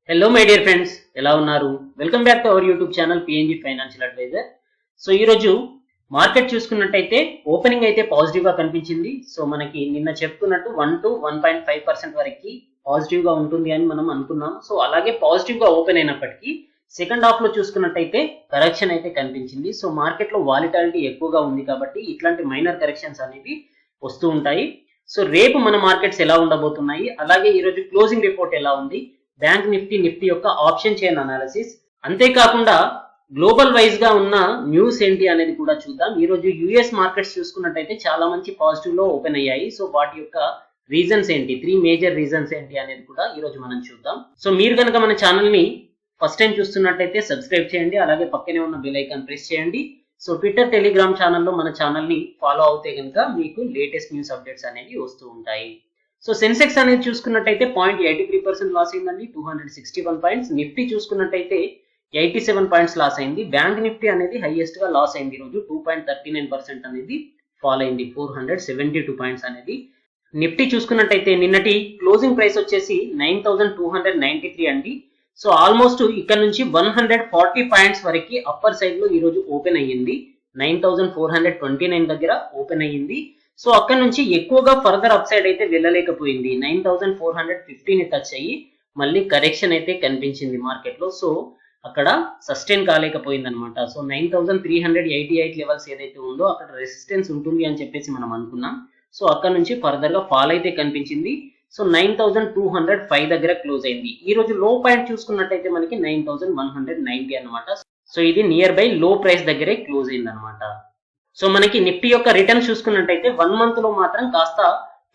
Hello my dear friends, ఎలా ఉన్నారు? Welcome back to our YouTube channel PNG financial advisor. So ఈరోజు market చూసుకున్నట్టయితే opening అయితే positive గా కనిపించింది. సో మనకి నిన్న చెప్పుకున్నట్టు 1 to 1.5% వరకు పాజిటివ్ గా ఉంటుంది అని మనం అనుకున్నాం. సో అలాగే పాజిటివ్ గా ఓపెన్ అయినప్పటికీ సెకండ్ హాఫ్ లో చూసుకున్నట్టయితే కరెక్షన్ అయితే కనిపించింది. సో మార్కెట్ లో వాలిటాలిటీ ఎక్కువగా ఉంది కాబట్టి ఇట్లాంటి మైనర్ కరెక్షన్స్ అనేవి వస్తూ ఉంటాయి. సో రేపు మన మార్కెట్స్ ఎలా ఉండబోతున్నాయి, అలాగే ఈరోజు క్లోజింగ్ రిపోర్ట్ ఎలా ఉంది, బ్యాంక్ నిఫ్టీ యొక్క ఆప్షన్ చైన్ అనాలిసిస్, అంతేకాకుండా గ్లోబల్ వైజ్ గా ఉన్న న్యూస్ ఏంటి అనేది కూడా చూద్దాం. ఈ రోజు యుఎస్ మార్కెట్స్ చూసుకున్నట్టయితే చాలా మంచి పాజిటివ్ లో ఓపెన్ అయ్యాయి. సో వాటి యొక్క రీజన్స్ ఏంటి, 3 మేజర్ రీజన్స్ ఏంటి అనేది కూడా ఈ రోజు మనం చూద్దాం. సో మీరు కనుక మన ఛానల్ ని ఫస్ట్ టైం చూస్తున్నట్టయితే సబ్స్క్రైబ్ చేయండి, అలాగే పక్కనే ఉన్న బెల్ ఐకాన్ ప్రెస్ చేయండి. సో ట్విట్టర్, టెలిగ్రామ్ ఛానల్లో మన ఛానల్ ని ఫాలో అవుతే కనుక మీకు లేటెస్ట్ న్యూస్ అప్డేట్స్ అనేవి వస్తూ ఉంటాయి. సో సెన్సెక్స్ అనేది చూసుకున్నట్టయితే 0.83% లాస్ అయిందండి, 261 పాయింట్స్. నిఫ్టీ చూసుకున్నట్టయితే 87 పాయింట్స్ లాస్ అయింది. బ్యాంక్ నిఫ్టీ అనేది హైయెస్ట్ గా లాస్ అయింది. ఈ రోజు 2.39% అనేది ఫాల్ అయింది, 472 పాయింట్స్ అనేది. నిఫ్టీ చూసుకున్నట్టయితే నిన్నటి క్లోజింగ్ ప్రైస్ వచ్చేసి 9293 అండి. సో ఆల్మోస్ట్ ఇక్కడ నుంచి 140 పాయింట్స్ వరకు అప్పర్ సైడ్ లో ఈ రోజు ఓపెన్ అయ్యింది. 9429 దగ్గర ఓపెన్ అయ్యింది. సో అక్కడ నుంచి ఎక్కువగా ఫర్దర్ అప్ సైడ్ అయితే వెళ్ళలేకపోయింది. 9450 ని టచ్ అయ్యి మళ్ళీ కరెక్షన్ అయితే కనిపించింది మార్కెట్ లో. సో అక్కడ సస్టైన్ కాలేకపోయింది అనమాట. సో 9388 లెవెల్స్ ఏదైతే ఉందో అక్కడ రెసిస్టెన్స్ ఉంటుంది అని చెప్పేసి మనం అనుకున్నాం. సో అక్కడ నుంచి ఫర్దర్ గా ఫాల్ అయితే కనిపించింది. సో 9205 దగ్గర క్లోజ్ అయింది. ఈ రోజు లో పాయింట్ చూసుకున్నట్టయితే మనకి 9190 అనమాట. సో ఇది నియర్ బై లో ప్రైస్ దగ్గరే క్లోజ్ అయింది అనమాట. సో మనకి నిఫ్టీ యొక్క రిటర్న్ చూసుకున్నట్టయితే 1 మంత్ లో మాత్రం కాస్త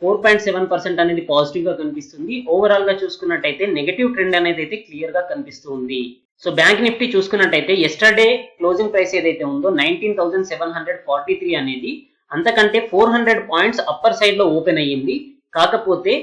4.7% అనేది పాజిటివ్ గా కనిపిస్తుంది. ఓవరాల్ గా చూసుకున్నట్టయితే నెగటివ్ ట్రెండ్ అనేది అయితే క్లియర్ గా కనిపిస్తూ ఉంది. సో బ్యాంక్ నిఫ్టీ చూసుకున్నట్టయితే ఎస్టర్డే క్లోజింగ్ ప్రైస్ ఏదైతే ఉందో 19,743 అనేది అంతకంటే 400 పాయింట్స్ అప్పర్ సైడ్ లో ఓపెన్ అయ్యింది. కాకపోతే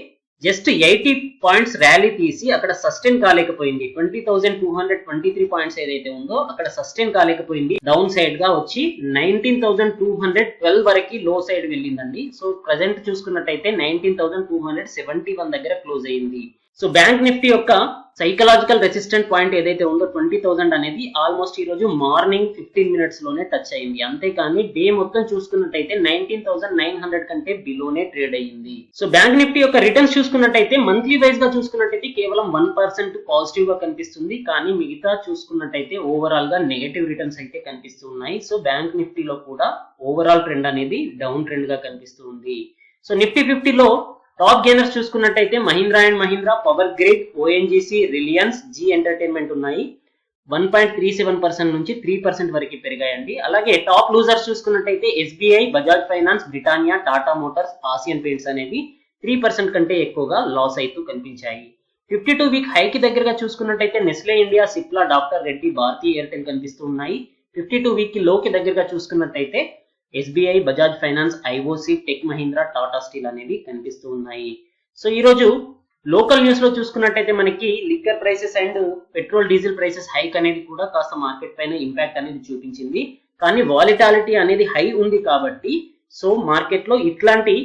జస్ట్ 80 పాయింట్స్ ర్యాలీ తీసి అక్కడ సస్టైన్ కాలేకపోయింది. 20,223 పాయింట్స్ ఏదైతే ఉందో అక్కడ సస్టైన్ కాలేకపోయింది. డౌన్ సైడ్ గా వచ్చి 19,212 వరకు లో సైడ్ వెళ్ళిందండి. సో ప్రజెంట్ చూసుకున్నట్టయితే 19,271 దగ్గర క్లోజ్ అయ్యింది. సో బ్యాంక్ నిఫ్టీ యొక్క సైకలాజికల్ రెసిస్టెంట్ పాయింట్ ఏదైతే ఉందో 20,000 అనేది ఆల్మోస్ట్ ఈ రోజు మార్నింగ్ 15 మినిట్స్ లోనే టచ్ అయింది. అంతేకాని డే మొత్తం చూసుకున్నట్టయితే 19,900 కంటే బిలోనే ట్రేడ్ అయ్యింది. సో బ్యాంక్ నిఫ్టీ యొక్క రిటర్న్స్ చూసుకున్నట్టయితే మంత్లీ వైజ్ గా చూసుకున్నట్టయితే కేవలం 1% పాజిటివ్ గా కనిపిస్తుంది. కానీ మిగతా చూసుకున్నట్టయితే ఓవరాల్ గా నెగటివ్ రిటర్న్స్ అయితే కనిపిస్తూ ఉన్నాయి. సో బ్యాంక్ నిఫ్టీలో కూడా ఓవరాల్ ట్రెండ్ అనేది డౌన్ ట్రెండ్ గా కనిపిస్తూ ఉంది. సో నిఫ్టీ 50లో టాప్ గెయినర్స్ చూసుకున్నట్టయితే Mahindra and Mahindra, Power Grid, ONGC, Reliance, Zee Entertainment ఉన్నాయి. 1.37% నుంచి 3% వరకు పెరిగాయండి. అలాగే టాప్ లూజర్స్ చూసుకున్నట్టయితే SBI, Bajaj Finance, Britannia, Tata Motors, Asian Paints అనేవి 3% కంటే ఎక్కువగా లాస్ అవుతూ కనిపించాయి. 52 వీక్ హైకి దగ్గరగా చూసుకున్నట్టయితే Nestle India, Cipla, doctor Reddy, Bharti Airtel కనిపిస్తూ ఉన్నాయి. 52 వీక్ కి లోకి దగ్గరగా చూసుకున్నట్టయితే SBI, Bajaj Finance, IOC, Tech Mahindra, Tata Steel అనేవి కనిపిస్తూ ఉన్నాయి. సో ఈ రోజు లోకల్ న్యూస్ లో చూసుకున్నట్టయితే మనకి liquor prices and petrol diesel prices hike అనేది కూడా కాస్త మార్కెట్ పైన ఇంపాక్ట్ అనేది చూపించింది. కానీ వాలిటాలిటీ అనేది హై ఉంది కాబట్టి సో మార్కెట్ లో ఇట్లాంటి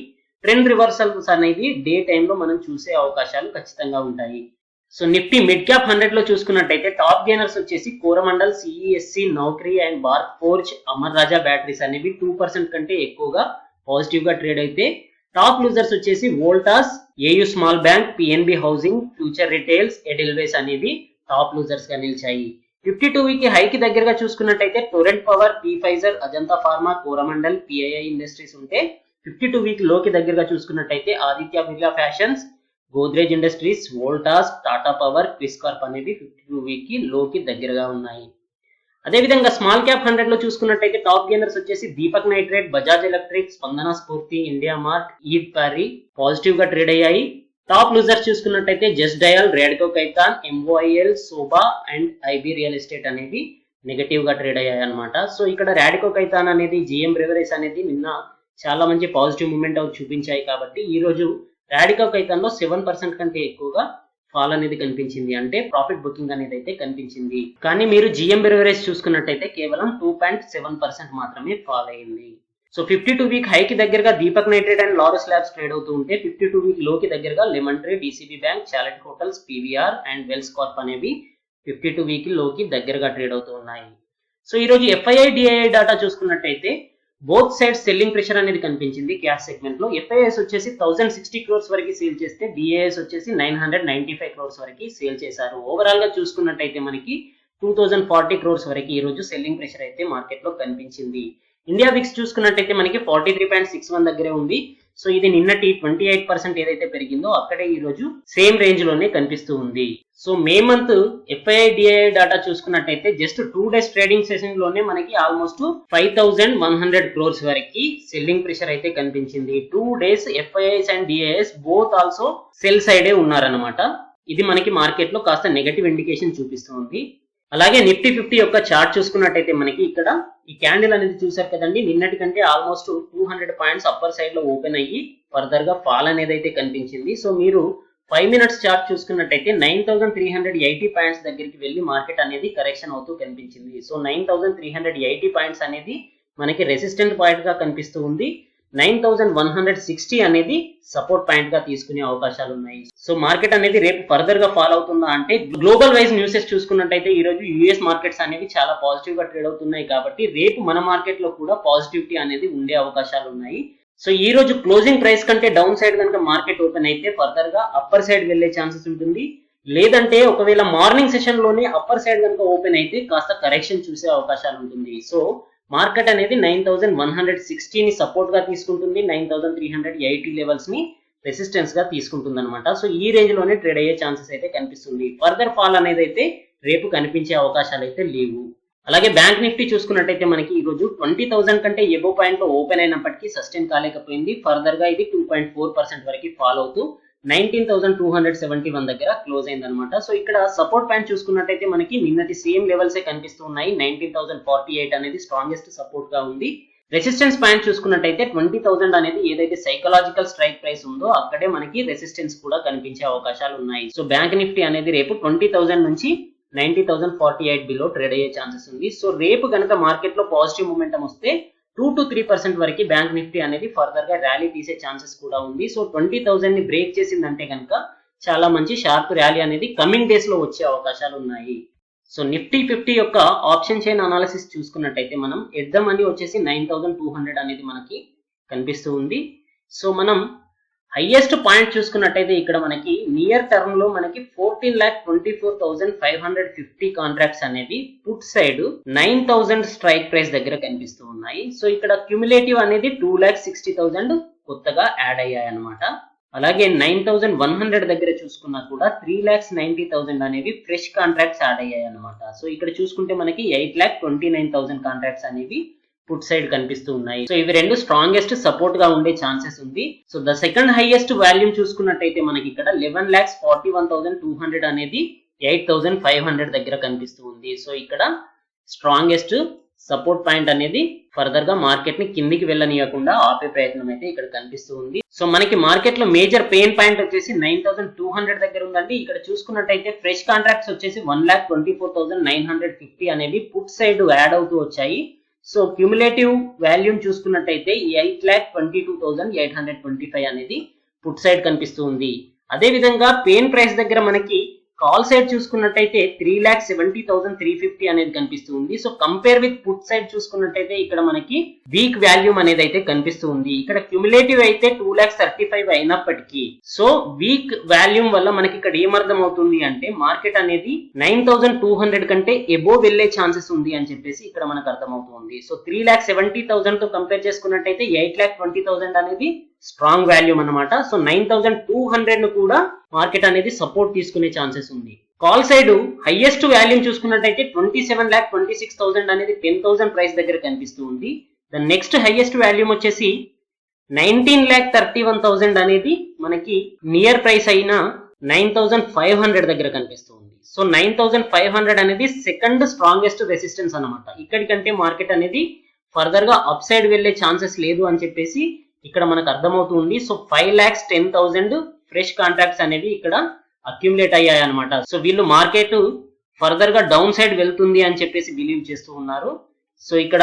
ట్రెండ్ రివర్సల్స్ అనేది డే టైంలో మనం చూసే అవకాశాలు ఖచ్చితంగా ఉంటాయి. సో నిఫ్టీ మిడ్ క్యాప్ 100 లో చూసుకున్నట్టయితే టాప్ గెయినర్స్ వచ్చేసి Coromandel, CESC, Naukri and BARC forge, Amar Raja batteries అనేవి 2% కంటే ఎక్కువగా పాజిటివ్ గా ట్రేడ్ అయితే టాప్ లూజర్స్ వచ్చేసి Voltas, AU Small Bank, PNB Housing, Future Retails, Edelweiss అనేవి టాప్ లూజర్స్ గా నిలిచాయి. 52 వీక్ హైకి దగ్గరగా చూసుకున్నట్టయితే Torrent Power, P Pfizer, Ajanta Pharma, Coromandel, PII Industries ఉంటే 52 వీక్ లోకి దగ్గరగా చూసుకున్నట్టయితే Aditya Birla Fashions, Godrej Industries, Voltas, Tata Power, Quess Corp అనేవి 52 వీక్ కి లోకి దగ్గరగా ఉన్నాయి. అదేవిధంగా స్మాల్ క్యాప్ 100 లో చూసుకున్నట్టయితే టాప్ గెయినర్స్ వచ్చేసి Deepak nitrate, Bajaj Electric, Spandana Sphoorty, India Mart, EID Parry positive గా ట్రేడ్ అయ్యాయి. టాప్ లూజర్స్ చూసుకున్నట్టయితే Just Dial, Radico Khaitan, MOIL, Sobha and IB real estate అనేవి నెగటివ్ గా ట్రేడ్ అయ్యాయి అనమాట. సో ఇక్కడ రేడ్కో ఖైతాన్ అనేది, జిఎం బ్రెవరీస్ అనేది నిన్న చాలా మంచి పాజిటివ్ మూమెంట్ చూపించాయి కాబట్టి ఈ రోజు రాడికో ఖైతాన్లో 7% కంటే ఎక్కువగా ఫాల్ అనేది కనిపించింది. అంటే ప్రాఫిట్ బుకింగ్ అనేది అయితే కనిపించింది. కానీ మీరు జిఎం బ్రెవరీస్ చూసుకున్నట్టయితే కేవలం 2.7% మాత్రమే ఫాల్ అయింది. సో 52 వీక్ హై కి దగ్గరగా Deepak nitrate and Laurus Labs trade అవుతూ ఉంటే 52 వీక్ లో కి దగ్గరగా Lemon Tree, DCB Bank, Chalet Hotels, PVR and Wels Corp అనేవి 52 వీక్ లో కి దగ్గరగా ట్రేడ్ అవుతూ ఉన్నాయి. సో ఈ రోజు ఎఫ్ఐఐ డిఐఐ డాటా చూసుకున్నట్టయితే బోత్ సైడ్స్ సెల్లింగ్ ప్రెషర్ అనేది కనిపించింది క్యాష్ సెగ్మెంట్ లో. ఎఫ్ఐఐస్ వచ్చేసి 1060 క్రోర్స్ వరకు సేల్ చేస్తే డిఐఎస్ వచ్చేసి 995 క్రోర్స్ వరకు సేల్ చేశారు. ఓవరాల్ గా చూసుకున్నట్టయితే మనకి 2040 క్రోర్స్ వరకు ఈ రోజు సెల్లింగ్ ప్రెషర్ అయితే మార్కెట్ లో కనిపించింది. ఇండియా విక్స్ చూసుకున్నట్టయితే మనకి 43.61 దగ్గరే ఉంది. సో ఇది నిన్నటి 28% ఏదైతే పెరిగిందో అక్కడే ఈ రోజు సేమ్ రేంజ్ లోనే కనిపిస్తూ ఉంది. So May month FII DII data చూసుకున్నట్టయితే జస్ట్ 2 డేస్ ట్రేడింగ్ సెషన్ లోనే మనకి ఆల్మోస్ట్ 5100 క్రోర్స్ వరకు సెల్లింగ్ ప్రెషర్ అయితే కనిపించింది. 2 days FIIs and DIIs both also cell సైడే ఉన్నారనమాట. ఇది మనకి మార్కెట్ లో కాస్త నెగటివ్ ఇండికేషన్ చూపిస్తుంది. అలాగే నిఫ్టీ 50 యొక్క చార్ట్ చూసుకున్నట్టయితే మనకి ఇక్కడ ఈ క్యాండిల్ అనేది చూసారు కదండి, నిన్నటి కంటే ఆల్మోస్ట్ 200 పాయింట్స్ అప్పర్ సైడ్ లో ఓపెన్ అయ్యి ఫర్దర్ గా ఫాల్ అనేది అయితే కనిపించింది. సో మీరు 5 మినిట్స్ చార్ట్ చూసుకున్నట్టయితే 9380 పాయింట్స్ దగ్గరికి వెళ్ళి మార్కెట్ అనేది కరెక్షన్ అవుతూ కనిపించింది. సో 9380 పాయింట్స్ అనేది మనకి రెసిస్టెంట్ పాయింట్ గా కనిపిస్తూ ఉంది. 9160 అనేది సపోర్ట్ పాయింట్ గా తీసుకునే అవకాశాలు ఉన్నాయి. సో మార్కెట్ అనేది రేపు ఫర్దర్ గా ఫాల్ అవుతుందా అంటే గ్లోబల్ వైజ్ న్యూసెస్ చూసుకున్నట్టయితే ఈ రోజు యుఎస్ మార్కెట్స్ అనేవి చాలా పాజిటివ్ గా ట్రేడ్ అవుతున్నాయి కాబట్టి రేపు మన మార్కెట్ లో కూడా పాజిటివిటీ అనేది ఉండే అవకాశాలు ఉన్నాయి. సో ఈ రోజు క్లోజింగ్ ప్రైస్ కంటే డౌన్ సైడ్ కనుక మార్కెట్ ఓపెన్ అయితే ఫర్దర్ గా అప్పర్ సైడ్ వెళ్లే ఛాన్సెస్ ఉంటుంది. లేదంటే ఒకవేళ మార్నింగ్ సెషన్ లోనే అప్పర్ సైడ్ కనుక ఓపెన్ అయితే కాస్త కరెక్షన్ చూసే అవకాశాలు ఉంటుంది. సో మార్కెట్ అనేది 9160 ని సపోర్ట్ గా తీసుకుంటుంది, 9380 లెవెల్స్ ని రెసిస్టెన్స్ గా తీసుకుంటుంది అనమాట. సో ఈ రేంజ్ లోనే ట్రేడ్ అయ్యే ఛాన్సెస్ అయితే కనిపిస్తుంది. ఫర్దర్ ఫాల్ అనేది అయితే రేపు కనిపించే అవకాశాలు అయితే లేవు. అలాగే బ్యాంక్ నిఫ్టీ చూసుకున్నట్టయితే మనకి ఈ రోజు 20,000 కంటే ఎబో పాయింట్ లో ఓపెన్ అయినప్పటికీ సస్టైన్ కాలేకపోయింది. ఫర్దర్ గా ఇది 2.4% వరకు ఫాల్ అవుతూ 19,271 దగ్గర క్లోజ్ అయింది అనమాట. సో ఇక్కడ సపోర్ట్ పాయింట్ చూసుకున్నట్టయితే మనకి నిన్నటి సేమ్ లెవెల్సే కనిపిస్తూ ఉన్నాయి. 19,048 అనేది స్ట్రాంగెస్ట్ సపోర్ట్ గా ఉంది. రెసిస్టెన్స్ పాయింట్ చూసుకున్నట్టయితే 20,000 అనేది ఏదైతే సైకలాజికల్ స్ట్రైక్ ప్రైస్ ఉందో అక్కడే మనకి రెసిస్టెన్స్ కూడా కనిపించే అవకాశాలు ఉన్నాయి. సో బ్యాంక్ నిఫ్టీ అనేది రేపు 20,000 నుంచి 90,048 బిలో ట్రేడ్ అయ్యే ఛాన్సెస్ ఉంది. సో రేపు కనుక మార్కెట్ లో పాజిటివ్ మూమెంటం వస్తే 2 to 3% వరకు బ్యాంక్ నిఫ్టీ అనేది ఫర్దర్ గా ర్యాలీ తీసే ఛాన్సెస్ కూడా ఉంది. సో 20,000 ని బ్రేక్ చేసిందంటే కనుక చాలా మంచి షార్ప్ ర్యాలీ అనేది కమింగ్ డేస్ లో వచ్చే అవకాశాలు ఉన్నాయి. సో నిఫ్టీ 50 యొక్క ఆప్షన్ చైన్ అనాలిసిస్ చూసుకున్నట్టయితే మనం ఎట్ ద మనీ వచ్చేసి 9200 అనేది మనకి కనిపిస్తూ ఉంది. సో మనం హైయెస్ట్ పాయింట్ చూసుకున్నట్టయితే ఇక్కడ మనకి నియర్ టర్మ్ లో మనకి 14,24,550 కాంట్రాక్ట్స్ అనేవి పుట్ సైడ్ 9,000 స్ట్రైక్ ప్రైస్ దగ్గర కనిపిస్తూ ఉన్నాయి. సో ఇక్కడ క్యుములేటివ్ అనేది 2,60,000 కొత్తగా యాడ్ అయ్యాయి అనమాట. అలాగే 9,100 దగ్గర చూసుకున్నా కూడా 3,90,000 అనేవి ఫ్రెష్ కాంట్రాక్ట్స్ యాడ్ అయ్యాయి అనమాట. సో ఇక్కడ చూసుకుంటే మనకి 8,29,000 కాంట్రాక్ట్స్ అనేవి పుట్ సైడ్ కనిపిస్తూ ఉన్నాయి. సో ఇవి రెండు స్ట్రాంగెస్ట్ సపోర్ట్ గా ఉండే ఛాన్సెస్ ఉంది. So the second highest volume చూసుకున్నట్టయితే మనకి ఇక్కడ 11,41,200 అనేది 8,500 దగ్గర కనిపిస్తూ ఉంది. సో ఇక్కడ స్ట్రాంగెస్ట్ సపోర్ట్ పాయింట్ అనేది ఫర్దర్ గా మార్కెట్ ని కిందికి వెళ్ళనీయకుండా ఆపే ప్రయత్నం అయితే ఇక్కడ కనిపిస్తూ ఉంది. సో మనకి మార్కెట్ లో మేజర్ పెయిన్ పాయింట్ వచ్చేసి 9,200 దగ్గర ఉందండి. ఇక్కడ చూసుకున్నట్టయితే ఫ్రెష్ కాంట్రాక్ట్స్ వచ్చేసి 1,24,950 అనేవి పుట్ సైడ్ యాడ్ అవుతూ వచ్చాయి. సో క్యూములేటివ్ వాల్యూమ్ చూసుకున్నట్టయితే 8,22,825 అనేది పుట్ సైడ్ కనిపిస్తూ ఉంది. అదే విధంగా పెయిన్ ప్రైస్ దగ్గర మనకి కాల్ సైడ్ చూసుకున్నట్టయితే 3,70,350 అనేది కనిపిస్తూ ఉంది. So compare with put side చూసుకున్నట్టయితే ఇక్కడ మనకి వీక్ వాల్యూమ్ అనేది అయితే కనిపిస్తూ ఉంది. ఇక్కడ క్యూములేటివ్ అయితే 2,35,000 అయినప్పటికీ సో వీక్ వాల్యూమ్ వల్ల మనకి ఇక్కడ ఏమర్థం అవుతుంది అంటే మార్కెట్ అనేది 9,200 కంటే ఎబో వెళ్లే ఛాన్సెస్ ఉంది అని చెప్పేసి ఇక్కడ మనకు అర్థమవుతుంది. సో 3,70,000 తో కంపేర్ చేసుకున్నట్టయితే 8,20,000 అనేది స్ట్రాంగ్ వాల్యూమ్ అనమాట. సో 9,200 ను కూడా మార్కెట్ అనేది సపోర్ట్ తీసుకునే ఛాన్సెస్ ఉంది. కాల్ సైడ్ హైయెస్ట్ వాల్యూమ్ చూసుకున్నట్టయితే 27,26,000 అనేది 10,000 ప్రైస్ దగ్గర కనిపిస్తూ ఉంది. ద నెక్స్ట్ హైయెస్ట్ వాల్యూమ్ వచ్చేసి 19,31,000 అనేది మనకి నియర్ ప్రైస్ అయిన 9,500 దగ్గర కనిపిస్తూ ఉంది. సో 9,500 అనేది సెకండ్ స్ట్రాంగెస్ట్ రెసిస్టెన్స్ అనమాట. ఇక్కడికంటే మార్కెట్ అనేది ఫర్దర్ గా అప్ సైడ్ వెళ్లే ఛాన్సెస్ లేదు అని చెప్పేసి ఇక్కడ మనకు అర్థమవుతుంది. సో 5,10,000 ఫ్రెష్ కాంట్రాక్ట్స్ అనేవి ఇక్కడ అక్యుములేట్ అయ్యాయి అనమాట. సో వీళ్ళు మార్కెట్ ఫర్దర్ గా డౌన్ సైడ్ వెళ్తుంది అని చెప్పేసి బిలీవ్ చేస్తూ ఉన్నారు. సో ఇక్కడ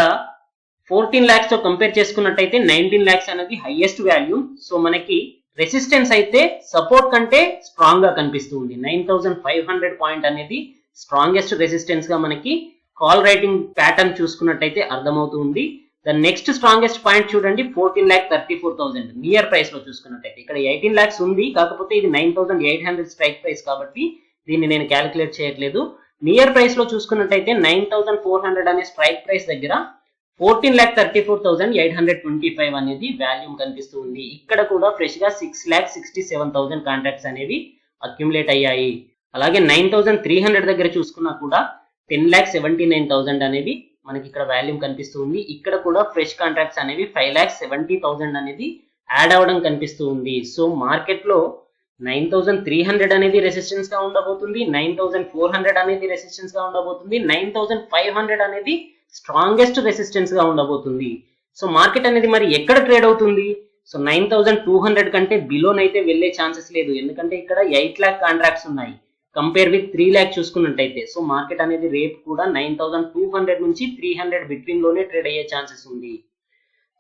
14 lakhs తో కంపేర్ చేసుకున్నట్టయితే 19 lakhs అనేది హైయెస్ట్ వాల్యూ. సో మనకి రెసిస్టెన్స్ అయితే సపోర్ట్ కంటే స్ట్రాంగ్ గా కనిపిస్తుంది. 9500 పాయింట్ అనేది స్ట్రాంగెస్ట్ రెసిస్టెన్స్ గా మనకి కాల్ రైటింగ్ ప్యాటర్న్ చూసుకున్నట్టయితే అర్థమవుతుంది. ద నెక్స్ట్ స్ట్రాంగెస్ట్ పాయింట్ చూడండి 14,34,000 నియర్ ప్రైస్ లో చూసుకున్నట్టయితే. ఇక్కడ 18 lakhs ఉంది, కాకపోతే ఇది 9,800 స్ట్రైక్ ప్రైస్ కాబట్టి దీన్ని నేను క్యాలిక్యులేట్ చేయట్లేదు. నియర్ ప్రైస్ లో చూసుకున్నట్టయితే 9,400 అనే స్ట్రైక్ ప్రైస్ దగ్గర 14,34,825 అనేది వాల్యూమ్ కనిపిస్తుంది. ఇక్కడ కూడా ఫ్రెష్ గా 6,67,000 కాంట్రాక్ట్స్ అనేవి అక్యుములేట్ అయ్యాయి. అలాగే 9,300 దగ్గర చూసుకున్నా కూడా 10,79,000 అనేవి మనకి ఇక్కడ వాల్యూమ్ కనిపిస్తుంది. ఇక్కడ కూడా ఫ్రెష్ కాంట్రాక్ట్స్ అనేవి 5,70,000 అనేది యాడ్ అవ్వడం కనిపిస్తుంది. సో మార్కెట్ లో 9,300 అనేది రెసిస్టెన్స్ గా ఉండబోతుంది, 9,400 అనేది రెసిస్టెన్స్ గా ఉండబోతుంది, 9,500 అనేది స్ట్రాంగెస్ట్ రెసిస్టెన్స్ గా ఉండబోతుంది. సో మార్కెట్ అనేది మరి ఎక్కడ ట్రేడ్ అవుతుంది? సో 9,200 కంటే బిలోనైతే వెళ్లే ఛాన్సెస్ లేదు, ఎందుకంటే ఇక్కడ 8 lakh కాంట్రాక్ట్స్ ఉన్నాయి కంపేర్ విత్ 3 lakh చూసుకున్నట్టయితే. సో మార్కెట్ అనేది రేపు కూడా 9,200 నుంచి 300 బిట్వీన్ లోనే ట్రేడ్ అయ్యే ఛాన్సెస్ ఉంది.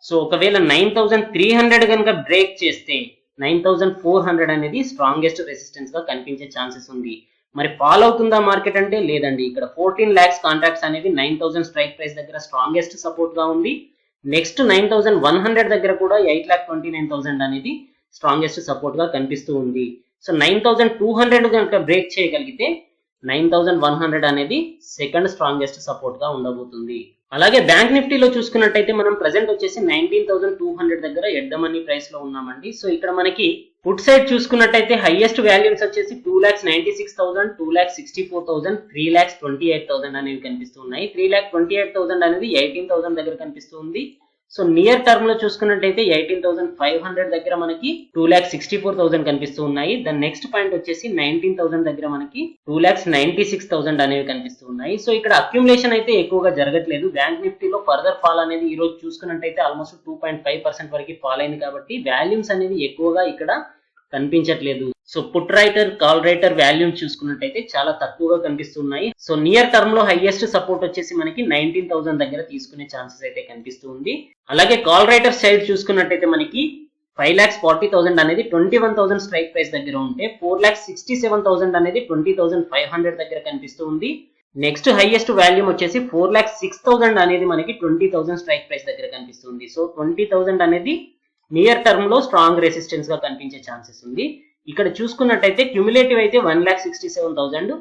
సో ఒకవేళ 9,300 కనుక బ్రేక్ చేస్తే 9,400 అనేది స్ట్రాంగెస్ట్ రెసిస్టెన్స్ గా కనిపించే ఛాన్సెస్ ఉంది. మరి ఫాల్ అవుతుందా మార్కెట్ అంటే? లేదండి. ఇక్కడ 14 lakhs కాంట్రాక్ట్స్ అనేది 9,000 స్ట్రైక్ ప్రైస్ దగ్గర స్ట్రాంగెస్ట్ సపోర్ట్ గా ఉంది. నెక్స్ట్ 9,100 దగ్గర కూడా 8,29,000 అనేది స్ట్రాంగెస్ట్ సపోర్ట్ గా కనిపిస్తూ ఉంది. సో 9,200 కనుక బ్రేక్ చేయగలిగితే 9,100 అనేది సెకండ్ స్ట్రాంగెస్ట్ సపోర్ట్ గా ఉండబోతుంది. అలాగే బ్యాంక్ నిఫ్టీలో చూసుకున్నట్టయితే మనం ప్రెసెంట్ వచ్చేసి 19,200 దగ్గర ఎట్ ద మనీ ప్రైస్ లో ఉన్నామండి. సో ఇక్కడ మనకి పుట్ సైడ్ చూసుకున్నట్టయితే హైయెస్ట్ వాల్యూమ్స్ వచ్చేసి 2,96,000, 2,64,000, 3,28,000 అనేవి కనిపిస్తున్నాయి. 3,28,000 అనేది 18,000 దగ్గర కనిపిస్తుంది. సో నియర్ టర్మ్ లో చూసుకున్నట్టయితే 18,500 దగ్గర మనకి 2,64,000 కనిపిస్తూ ఉన్నాయి. దాని నెక్స్ట్ పాయింట్ వచ్చేసి 19,000 దగ్గర మనకి 2,96,000 అనేవి కనిపిస్తూ ఉన్నాయి. సో ఇక్కడ అక్యుములేషన్ అయితే ఎక్కువగా జరగట్లేదు. బ్యాంక్ నిఫ్టీలో ఫర్దర్ ఫాల్ అనేది ఈ రోజు చూసుకున్నట్టయితే ఆల్మోస్ట్ 2.5% వరకు ఫాల్ అయింది కాబట్టి వాల్యూమ్స్ అనేవి ఎక్కువగా ఇక్కడ కనిపించట్లేదు. So put writer, call writer volume చూసుకున్నట్టయితే చాలా తక్కువగా కనిపిస్తున్నాయి. సో నియర్ టర్మ్ లో హైయెస్ట్ సపోర్ట్ వచ్చేసి మనకి 19,000 దగ్గర తీసుకునే ఛాన్సెస్ అయితే కనిపిస్తుంది. అలాగే కాల్ రైటర్ సైడ్ చూసుకున్నట్టయితే మనకి 5,40,000 అనేది 21,000 స్ట్రైక్ ప్రైస్ దగ్గర ఉంటే 4,67,000 అనేది 20,500 దగ్గర కనిపిస్తుంది. నెక్స్ట్ హైయెస్ట్ వాల్యూమ్ వచ్చేసి 4,06,000 అనేది మనకి 20,000 స్ట్రైక్ ప్రైస్ దగ్గర కనిపిస్తుంది. సో 20,000 అనేది నియర్ టర్మ్ లో స్ట్రాంగ్ రెసిస్టెన్స్ గా కనిపించే ఛాన్సెస్ ఉంది. ఇక్కడ చూసుకున్నట్టయితే క్యూములేటివ్ అయితే 1,67,000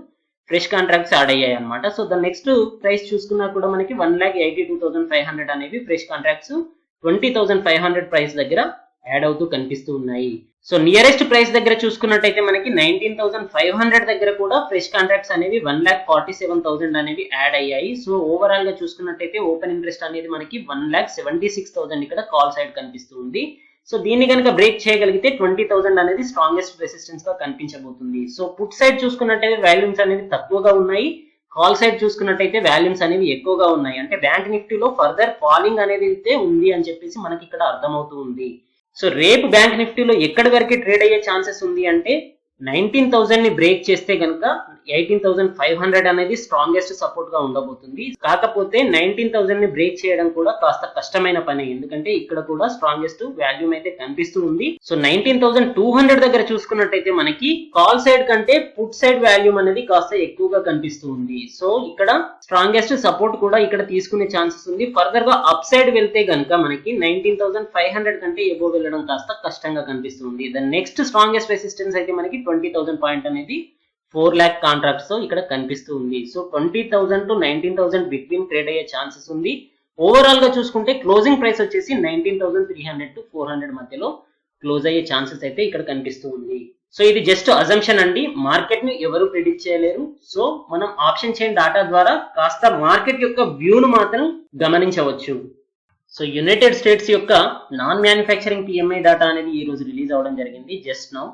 ఫ్రెష్ కాంట్రాక్ట్స్ యాడ్ అయ్యాయి అనమాట. సో ద నెక్స్ట్ ప్రైస్ చూసుకున్నా కూడా మనకి 1,82,500 అనేవి ఫ్రెష్ కాంట్రాక్ట్స్ 20,500 ప్రైస్ దగ్గర యాడ్ అవుతూ కనిపిస్తూ ఉన్నాయి. సో నియరెస్ట్ ప్రైస్ దగ్గర చూసుకున్నట్టయితే మనకి 19,500 దగ్గర కూడా ఫ్రెష్ కాంట్రాక్ట్స్ అనేవి 1,47,000 అనేవి యాడ్ అయ్యాయి. సో ఓవరాల్ గా చూసుకున్నట్టయితే ఓపెన్ ఇంట్రెస్ట్ అనేది మనకి 1,76,000 ఇక్కడ కాల్ సైడ్ కనిపిస్తుంది. సో దీన్ని కనుక బ్రేక్ చేయగలిగితే 20,000 అనేది స్ట్రాంగెస్ట్ రెసిస్టెన్స్ గా కనిపించబోతుంది. సో పుట్ సైడ్ చూసుకున్నట్టయితే వాల్యూమ్స్ అనేవి తక్కువగా ఉన్నాయి, కాల్ సైడ్ చూసుకున్నట్టయితే వాల్యూమ్స్ అనేవి ఎక్కువగా ఉన్నాయి. అంటే బ్యాంక్ నిఫ్టీలో ఫర్దర్ ఫాలింగ్ అనేది అయితే ఉంది అని చెప్పేసి మనకి ఇక్కడ అర్థమవుతూ ఉంది. సో రేపు బ్యాంక్ నిఫ్టీలో ఎక్కడి వరకు ట్రేడ్ అయ్యే ఛాన్సెస్ ఉంది అంటే 19,000 ని బ్రేక్ చేస్తే కనుక 18,500 అనేది స్ట్రాంగెస్ట్ సపోర్ట్ గా ఉండబోతుంది. కాకపోతే 19,000 ని బ్రేక్ చేయడం కూడా కాస్త కష్టమైన పని, ఎందుకంటే ఇక్కడ కూడా స్ట్రాంగెస్ట్ వాల్యూమ్ అయితే కనిపిస్తూ ఉంది. సో 19,200 దగ్గర చూసుకున్నట్టయితే మనకి కాల్ సైడ్ కంటే పుట్ సైడ్ వాల్యూమ్ అనేది కాస్త ఎక్కువగా కనిపిస్తూ ఉంది. సో ఇక్కడ స్ట్రాంగెస్ట్ సపోర్ట్ కూడా ఇక్కడ తీసుకునే ఛాన్సెస్ ఉంది. ఫర్దర్ గా అప్ సైడ్ వెళ్తే కనుక మనకి 19,500 కంటే ఎబో వెళ్ళడం కాస్త కష్టంగా కనిపిస్తుంది. ద నెక్స్ట్ స్ట్రాంగెస్ట్ రెసిస్టెన్స్ అయితే మనకి 20,000 పాయింట్ అనేది 4 lakh కాంట్రాక్ట్స్ తో ఇక్కడ కనిపిస్తూ ఉంది. సో 20,000 to 19,000 బిట్వీన్ ట్రేడ్ అయ్యే ఛాన్సెస్ ఉంది. ఓవరాల్ గా చూసుకుంటే క్లోజింగ్ ప్రైస్ వచ్చేసి 19,300 to 400 మధ్యలో క్లోజ్ అయ్యే ఛాన్సెస్ అయితే ఇక్కడ కనిపిస్తూ ఉంది. సో ఇది జస్ట్ అజంప్షన్ అండి, మార్కెట్ ని ఎవరు ప్రిడిక్ట్ చేయలేరు. సో మనం ఆప్షన్ చైన్ డాటా ద్వారా కాస్త మార్కెట్ యొక్క వ్యూను మాత్రం గమనించవచ్చు. సో యునైటెడ్ స్టేట్స్ యొక్క నాన్ మ్యానుఫ్యాక్చరింగ్ PMI డాటా అనేది ఈ రోజు రిలీజ్ అవడం జరిగింది జస్ట్ నౌ.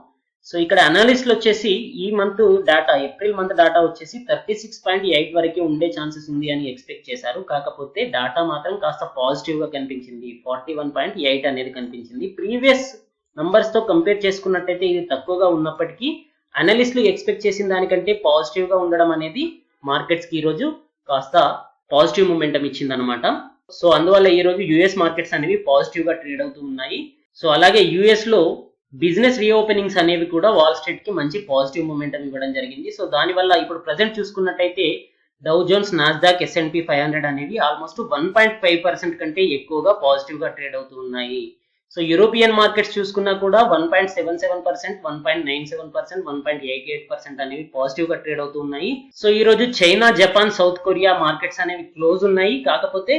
సో ఇక్కడ అనలిస్టులు వచ్చేసి ఈ month data, April month data వచ్చేసి 36.8 వరకే ఉండే ఛాన్సెస్ ఉంది అని ఎక్స్పెక్ట్ చేశారు. కాకపోతే డాటా మాత్రం కాస్త పాజిటివ్ గా కనిపించింది, 41.8 అనేది కనిపించింది. ప్రీవియస్ నంబర్స్ తో కంపేర్ చేసుకున్నట్టయితే ఇది తక్కువగా ఉన్నప్పటికీ అనలిస్టులు ఎక్స్పెక్ట్ చేసిన దానికంటే పాజిటివ్ గా ఉండడం అనేది మార్కెట్స్ కి ఈ రోజు కాస్త పాజిటివ్ మూమెంటం ఇచ్చింది అనమాట. సో అందువల్ల ఈ రోజు యుఎస్ మార్కెట్స్ అనేవి పాజిటివ్ గా ట్రేడ్ అవుతూ ఉన్నాయి. సో అలాగే యుఎస్ లో బిజినెస్ రీఓపెనింగ్స్ అనేవి కూడా వాల్ స్ట్రీట్ కి మంచి పాజిటివ్ మూమెంటం ఇవ్వడం జరిగింది. సో దానివల్ల ఇప్పుడు ప్రెసెంట్ చూసుకున్నట్టయితే డౌ జోన్స్, నాస్డాక్, S&P 500 అనేవి ఆల్మోస్ట్ 1.5% కంటే ఎక్కువగా పాజిటివ్ గా ట్రేడ్ అవుతూ ఉన్నాయి. సో యూరోపియన్ మార్కెట్స్ చూసుకున్నా కూడా 1.77%, 1.97%, 1.88% అనేవి పాజిటివ్ గా ట్రేడ్ అవుతూ ఉన్నాయి. సో ఈ రోజు China, Japan, south Korea markets అనేవి క్లోజ్ ఉన్నాయి. కాకపోతే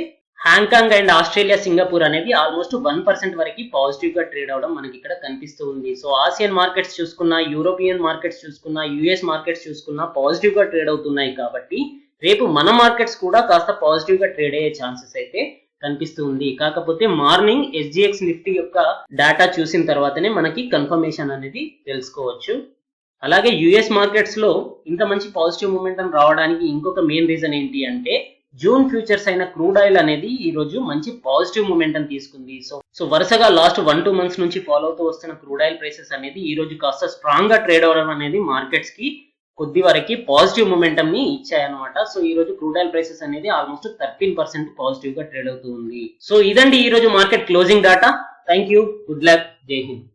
హాంకాంగ్ అండ్ ఆస్ట్రేలియా, సింగపూర్ అనేవి ఆల్మోస్ట్ 1% వరకు పాజిటివ్ గా ట్రేడ్ అవడం మనకి ఇక్కడ కనిపిస్తూ ఉంది. సో ఆసియన్ మార్కెట్స్ చూసుకున్నా, యూరోపియన్ మార్కెట్స్ చూసుకున్నా, యుఎస్ మార్కెట్స్ చూసుకున్నా పాజిటివ్ గా ట్రేడ్ అవుతున్నాయి. కాబట్టి రేపు మన మార్కెట్స్ కూడా కాస్త పాజిటివ్ గా ట్రేడ్ అయ్యే ఛాన్సెస్ అయితే కనిపిస్తూ ఉంది. కాకపోతే మార్నింగ్ SGX నిఫ్టీ యొక్క డేటా చూసిన తర్వాతనే మనకి కన్ఫర్మేషన్ అనేది తెలుసుకోవచ్చు. అలాగే యుఎస్ మార్కెట్స్ లో ఇంత మంచి పాజిటివ్ మూమెంటం రావడానికి ఇంకొక మెయిన్ రీజన్ ఏంటి అంటే జూన్ ఫ్యూచర్స్ అయిన క్రూడ్ ఆయిల్ అనేది ఈ రోజు మంచి పాజిటివ్ మూమెంటం తీసుకుంది. సో వరుసగా లాస్ట్ 1-2 మంత్స్ నుంచి ఫాలో అవుతూ వస్తున్న క్రూడ్ ఆయిల్ ప్రైసెస్ అనేది ఈ రోజు కాస్త స్ట్రాంగ్ గా ట్రేడ్ అవడం అనేది మార్కెట్స్ కి కొద్ది వరకు పాజిటివ్ మూమెంటం ని ఇచ్చాయన్నమాట. సో ఈ రోజు క్రూడ్ ఆయిల్ ప్రైసెస్ అనేది ఆల్మోస్ట్ 13% పాజిటివ్ గా ట్రేడ్ అవుతూ ఉంది. సో ఇదండి ఈ రోజు market closing data. Thank you, good luck, జై హింద్.